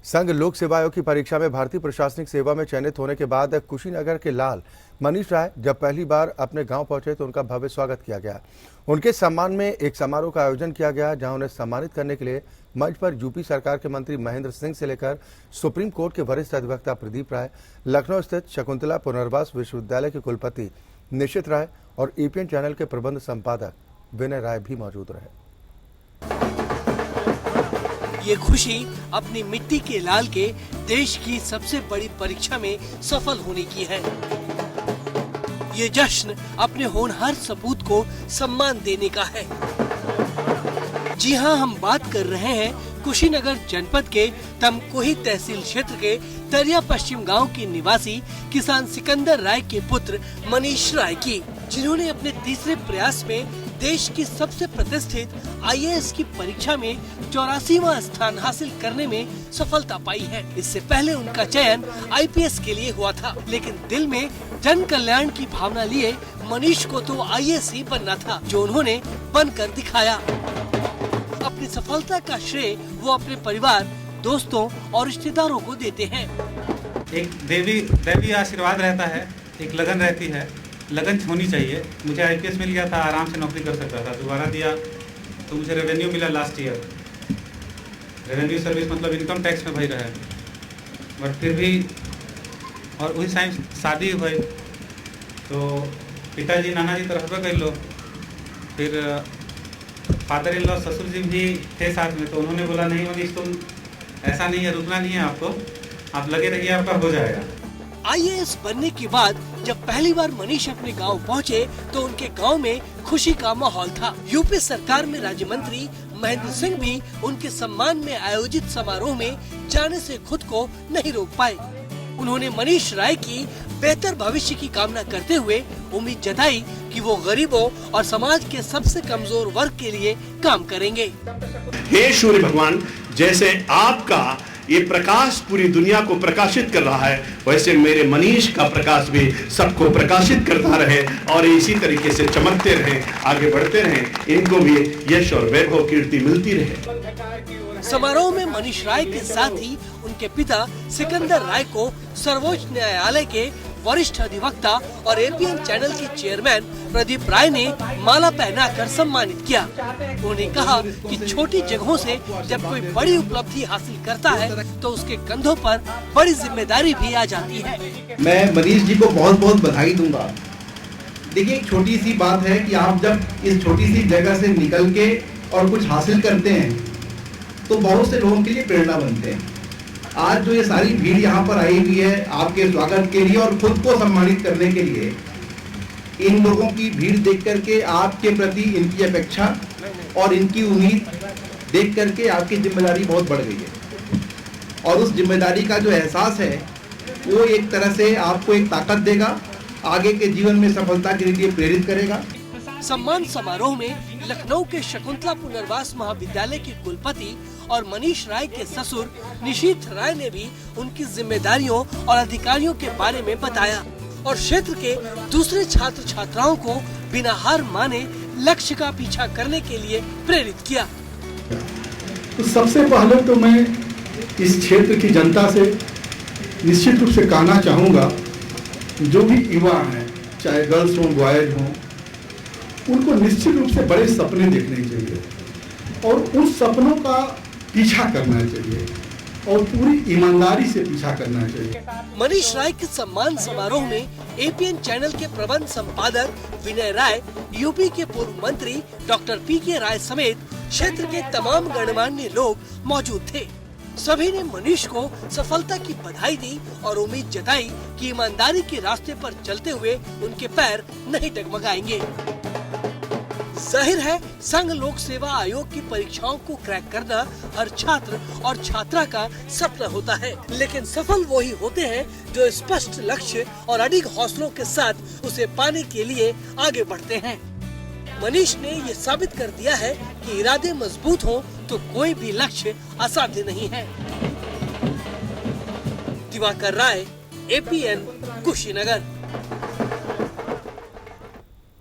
संघ लोक सेवा आयोग की परीक्षा में भारतीय प्रशासनिक सेवा में चयनित होने के बाद कुशीनगर के लाल मनीष राय जब पहली बार अपने गांव पहुंचे तो उनका भव्य स्वागत किया गया। उनके सम्मान में एक समारोह का आयोजन किया गया, जहां उन्हें सम्मानित करने के लिए मंच पर यूपी सरकार के मंत्री महेंद्र सिंह से लेकर सुप्रीम कोर्ट के वरिष्ठ अधिवक्ता प्रदीप राय, लखनऊ स्थित शकुंतला पुनर्वास विश्वविद्यालय के कुलपति निशित राय और एपीएन चैनल के प्रबंध संपादक विनय राय भी मौजूद रहे। ये खुशी अपनी मिट्टी के लाल के देश की सबसे बड़ी परीक्षा में सफल होने की है। ये जश्न अपने होनहार सपूत को सम्मान देने का है। जी हाँ, हम बात कर रहे हैं कुशीनगर जनपद के तमकोही तहसील क्षेत्र के दरिया पश्चिम गांव के निवासी किसान सिकंदर राय के पुत्र मनीष राय की, जिन्होंने अपने तीसरे प्रयास में देश की सबसे प्रतिष्ठित आईएएस की परीक्षा में 84वां स्थान हासिल करने में सफलता पाई है। इससे पहले उनका चयन आईपीएस के लिए हुआ था, लेकिन दिल में जन कल्याण की भावना लिए मनीष को तो आईएएस ही बनना था, जो उन्होंने बनकर दिखाया। अपनी सफलता का श्रेय वो अपने परिवार, दोस्तों और रिश्तेदारों को देते हैं। एक दैवी आशीर्वाद रहता है, एक लगन रहती है, लगन होनी चाहिए। मुझे आईपीएस मिल गया था, आराम से नौकरी कर सकता था। दोबारा दिया तो मुझे रेवेन्यू मिला लास्ट ईयर। रेवेन्यू सर्विस मतलब इनकम टैक्स में भरी रहे, बट फिर भी और वही साइंस शादी हुई तो पिताजी नाना जी तरफ कर लो, फिर फादर इन लॉ ससुर जी भी थे साथ में, तो उन्होंने बोला नहीं मनीष तुम ऐसा नहीं है, रुकना नहीं है आपको, आप लगे रहिए, आपका हो जाएगा। आईएएस बनने के बाद जब पहली बार मनीष अपने गांव पहुंचे तो उनके गांव में खुशी का माहौल था। यूपी सरकार में राज्य मंत्री महेंद्र सिंह भी उनके सम्मान में आयोजित समारोह में जाने से खुद को नहीं रोक पाए। उन्होंने मनीष राय की बेहतर भविष्य की कामना करते हुए उम्मीद जताई कि वो गरीबों और समाज के सबसे कमजोर वर्ग के लिए काम करेंगे। हे सूर्य भगवान, जैसे आपका ये प्रकाश पूरी दुनिया को प्रकाशित कर रहा है, वैसे मेरे मनीष का प्रकाश भी सबको प्रकाशित करता रहे और इसी तरीके से चमकते रहे, आगे बढ़ते रहे, इनको भी यश और वैभव कीर्ति मिलती रहे। समारोह में मनीष राय के साथ ही उनके पिता सिकंदर राय को सर्वोच्च न्यायालय के वरिष्ठ अधिवक्ता और एपीएन चैनल के चेयरमैन प्रदीप राय ने माला पहनाकर सम्मानित किया। उन्होंने कहा कि छोटी जगहों से जब कोई बड़ी उपलब्धि हासिल करता है तो उसके कंधों पर बड़ी जिम्मेदारी भी आ जाती है। मैं मनीष जी को बहुत बहुत बधाई दूंगा। देखिए, एक छोटी सी बात है कि आप जब इस छोटी सी जगह से निकल के और कुछ हासिल करते हैं तो बहुत से लोगों के लिए प्रेरणा बनते हैं। आज जो ये सारी भीड़ यहाँ पर आई हुई है आपके स्वागत के लिए और खुद को सम्मानित करने के लिए, इन लोगों की भीड़ देख करके आपके प्रति इनकी अपेक्षा और इनकी उम्मीद देख करके आपकी जिम्मेदारी बहुत बढ़ गई है। और उस जिम्मेदारी का जो एहसास है वो एक तरह से आपको एक ताकत देगा, आगे के जीवन में सफलता के लिए प्रेरित करेगा। सम्मान समारोह में लखनऊ के शकुंतला पुनर्वास महाविद्यालय के कुलपति और मनीष राय के ससुर निशित राय ने भी उनकी जिम्मेदारियों और अधिकारियों के बारे में बताया और क्षेत्र के दूसरे छात्र छात्राओं को बिना हार माने लक्ष्य का पीछा करने के लिए प्रेरित किया। तो सबसे पहले तो मैं इस क्षेत्र की जनता से निश्चित रूप से कहना चाहूँगा, जो भी युवा हैं, चाहे गर्ल्स हों बॉयज हों, उनको निश्चित रूप से बड़े सपने देखने चाहिए और उन सपनों का पीछा करना चाहिए और पूरी ईमानदारी से पीछा करना चाहिए। मनीष राय के सम्मान समारोह में एपीएन चैनल के प्रबंध संपादक विनय राय, यूपी के पूर्व मंत्री डॉक्टर पीके राय समेत क्षेत्र के तमाम गणमान्य लोग मौजूद थे। सभी ने मनीष को सफलता की बधाई दी और उम्मीद जताई कि ईमानदारी के रास्ते पर चलते हुए उनके पैर नहीं डगमगाएंगे। जाहिर है, संघ लोक सेवा आयोग की परीक्षाओं को क्रैक करना हर छात्र और छात्रा का सपना होता है, लेकिन सफल वो ही होते हैं जो स्पष्ट लक्ष्य और अडिग हौसलों के साथ उसे पाने के लिए आगे बढ़ते हैं। मनीष ने ये साबित कर दिया है कि इरादे मजबूत हों तो कोई भी लक्ष्य असाध्य नहीं है। दिवाकर राय, एपीएन, कुशीनगर।